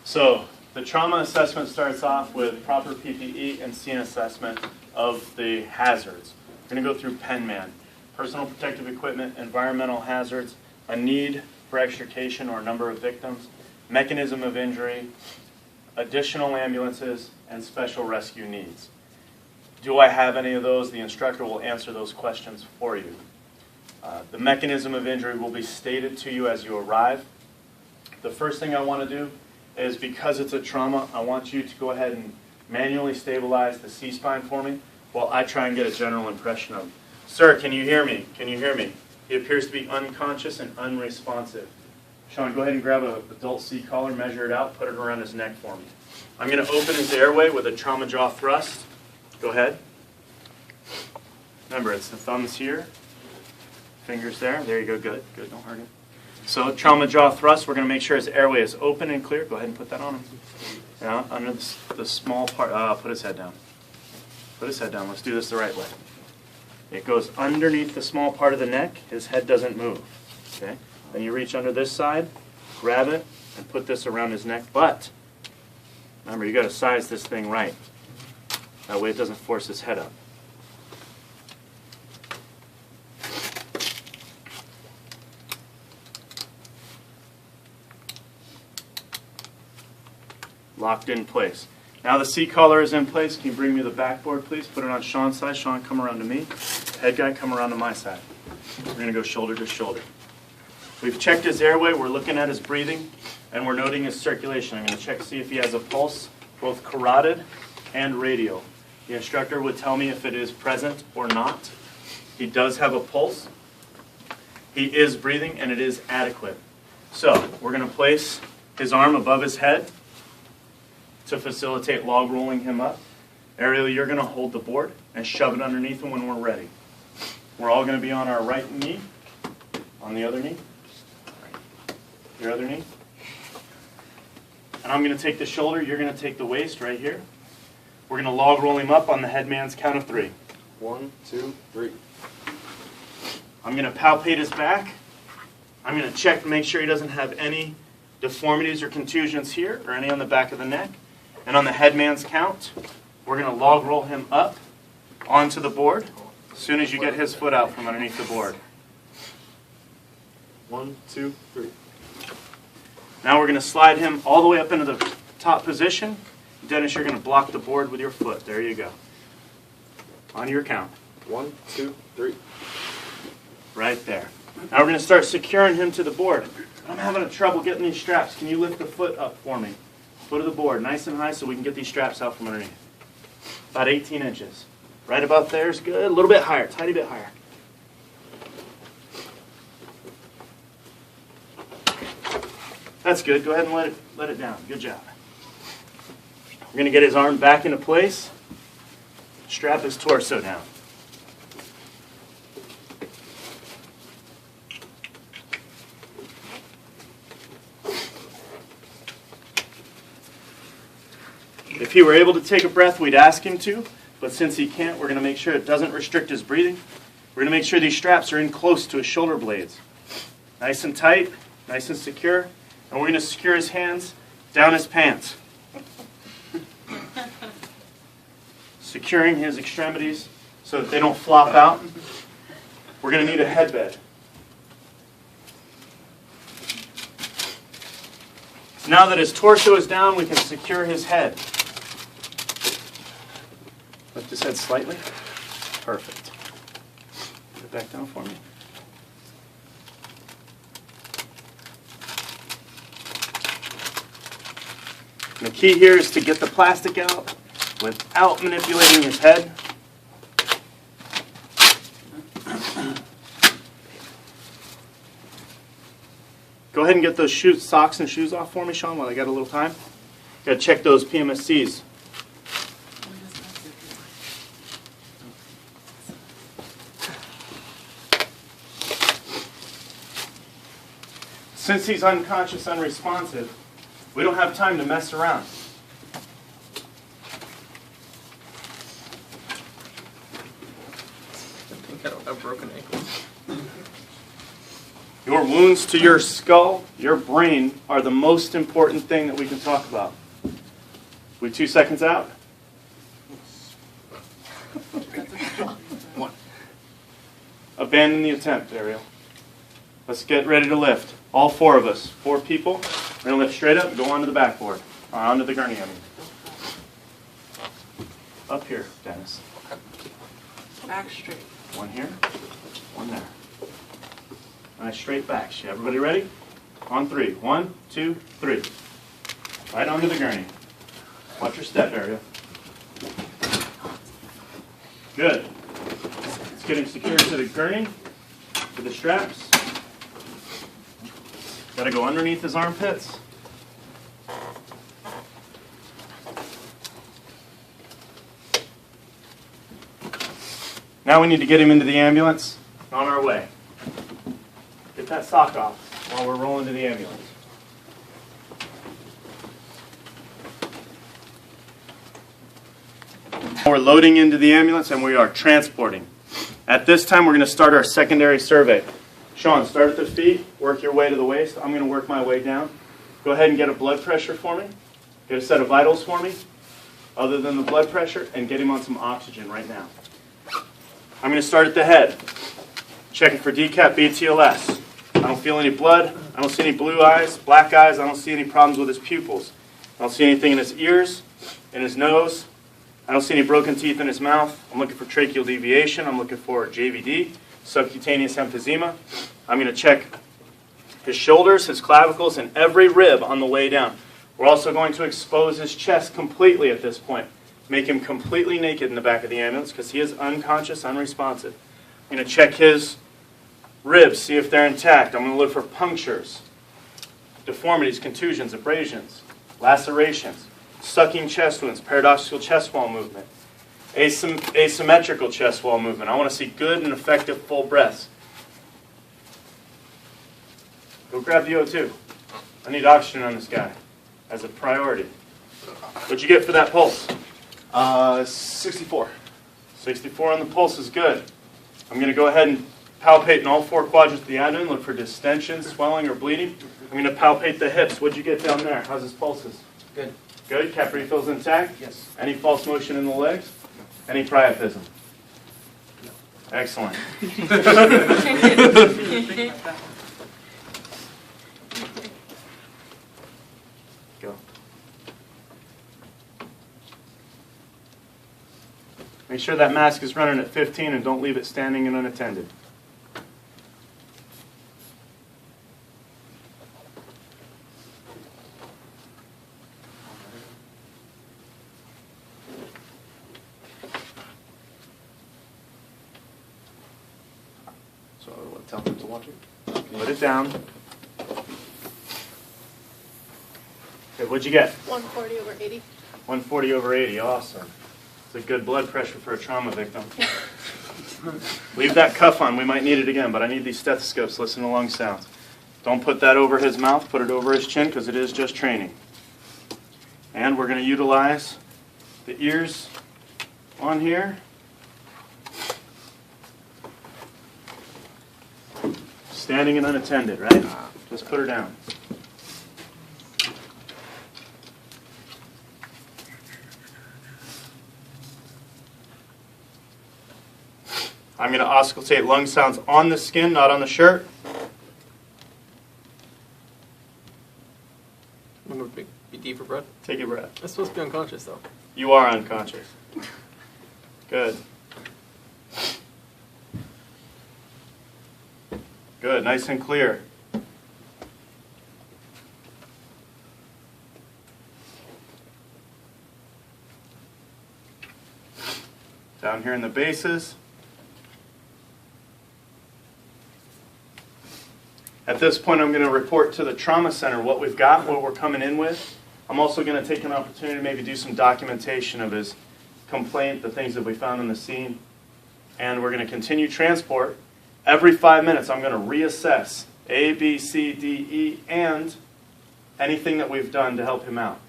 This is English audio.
So the trauma assessment starts off with proper PPE and scene assessment of the hazards. We're going to go through Penman, personal protective equipment, environmental hazards, a need for extrication or number of victims, mechanism of injury, additional ambulances, and special rescue needs. Do I have any of those? The instructor will answer those questions for you. The mechanism of injury will be stated to you as you arrive. The first thing I want to do is, because it's a trauma, I want you to go ahead and manually stabilize the C-spine for me while I try and get a general impression of him. Sir, can you hear me? Can you hear me? He appears to be unconscious and unresponsive. Sean, go ahead and grab an adult C-collar, measure it out, put it around his neck for me. I'm going to open his airway with a trauma jaw thrust. Go ahead. Remember, it's the thumbs here, fingers there. There you go, good, good, don't hurt him. So trauma jaw thrust, we're going to make sure his airway is open and clear. Go ahead and put that on him. Now, under the small part, put his head down. Put his head down, let's do this the right way. It goes underneath the small part of the neck, his head doesn't move. Okay? Then you reach under this side, grab it, and put this around his neck. But, remember, you got to size this thing right. That way it doesn't force his head up. Locked in place. Now the C-collar is in place. Can you bring me the backboard, please? Put it on Sean's side. Sean, come around to me. Head guy, come around to my side. We're going to go shoulder to shoulder. We've checked his airway. We're looking at his breathing, and we're noting his circulation. I'm going to check to see if he has a pulse, both carotid and radial. The instructor would tell me if it is present or not. He does have a pulse. He is breathing, and it is adequate. So we're going to place his arm above his head to facilitate log rolling him up. Ariel, you're going to hold the board and shove it underneath him when we're ready. We're all going to be on our right knee, on the other knee, your other knee. And I'm going to take the shoulder, you're going to take the waist right here. We're going to log roll him up on the headman's count of 3. 1, 2, 3. I'm going to palpate his back. I'm going to check to make sure he doesn't have any deformities or contusions here or any on the back of the neck. And on the headman's count, we're going to log roll him up onto the board as soon as you get his foot out from underneath the board. 1, 2, 3. Now we're going to slide him all the way up into the top position. Dennis, you're going to block the board with your foot. There you go. On your count. 1, 2, 3. Right there. Now we're going to start securing him to the board. I'm having trouble getting these straps. Can you lift the foot up for me? Foot of the board, nice and high so we can get these straps out from underneath. About 18 inches. Right about there is good. A little bit higher, tiny bit higher. That's good. Go ahead and let it down. Good job. We're going to get his arm back into place. Strap his torso down. If he were able to take a breath, we'd ask him to, but since he can't, we're going to make sure it doesn't restrict his breathing. We're going to make sure these straps are in close to his shoulder blades. Nice and tight, nice and secure, and we're going to secure his hands down his pants. Securing his extremities so that they don't flop out. We're going to need a headbed. Now that his torso is down, we can secure his head. Lift his head slightly. Perfect. Put it back down for me. And the key here is to get the plastic out without manipulating his head. Go ahead and get those shoes, socks and shoes off for me, Sean, while I got a little time. Got to check those PMSCs. Since he's unconscious, unresponsive, we don't have time to mess around. I don't have broken ankles. Your wounds to your skull, your brain, are the most important thing that we can talk about. We 2 seconds out? One. Abandon the attempt, Ariel. Let's get ready to lift. All 4 of us, 4 people. We're going to lift straight up and go onto the backboard. Or onto the gurney, I mean. Up here, Dennis. Back straight. 1 here, 1 there. Nice straight backs. Everybody ready? On 3. 1, 2, 3. Right onto the gurney. Watch your step, Ariel. Good. It's getting secured to the gurney with the straps. Got to go underneath his armpits. Now we need to get him into the ambulance. On our way. Get that sock off while we're rolling to the ambulance. We're loading into the ambulance and we are transporting. At this time, we're going to start our secondary survey. Sean, start at the feet, work your way to the waist. I'm going to work my way down. Go ahead and get a blood pressure for me. Get a set of vitals for me, other than the blood pressure, and get him on some oxygen right now. I'm going to start at the head. Checking for DCAP, BTLS. I don't feel any blood. I don't see any blue eyes, black eyes. I don't see any problems with his pupils. I don't see anything in his ears, in his nose. I don't see any broken teeth in his mouth. I'm looking for tracheal deviation. I'm looking for JVD, subcutaneous emphysema. I'm going to check his shoulders, his clavicles, and every rib on the way down. We're also going to expose his chest completely at this point. Make him completely naked in the back of the ambulance because he is unconscious, unresponsive. I'm going to check his ribs, see if they're intact. I'm going to look for punctures, deformities, contusions, abrasions, lacerations, sucking chest wounds, paradoxical chest wall movement, asymmetrical chest wall movement. I want to see good and effective full breaths. Go grab the O2. I need oxygen on this guy as a priority. What'd you get for that pulse? 64. 64 on the pulse is good. I'm going to go ahead and palpate in all 4 quadrants of the abdomen, look for distension, swelling, or bleeding. I'm going to palpate the hips. What'd you get down there? How's his pulses? Good. Good. Cap refills intact? Yes. Any false motion in the legs? Any priapism? No. Excellent. Go. Make sure that mask is running at 15 and don't leave it standing and unattended. So tell them to watch it. Put it down. Okay, what'd you get? 140 over 80. 140 over 80, awesome. It's a good blood pressure for a trauma victim. Leave that cuff on, we might need it again, but I need these stethoscopes, listen to lung sounds. Don't put that over his mouth, put it over his chin because it is just training. And we're going to utilize the ears on here. Standing and unattended, right? Just put her down. I'm going to auscultate lung sounds on the skin, not on the shirt. I'm going to be deep for breath. Take a breath. I'm supposed to be unconscious, though. You are unconscious. Good. Good, nice and clear. Down here in the bases. At this point, I'm going to report to the trauma center what we've got, what we're coming in with. I'm also going to take an opportunity to maybe do some documentation of his complaint, the things that we found in the scene. And we're going to continue transport. Every 5 minutes, I'm going to reassess A, B, C, D, E, and anything that we've done to help him out.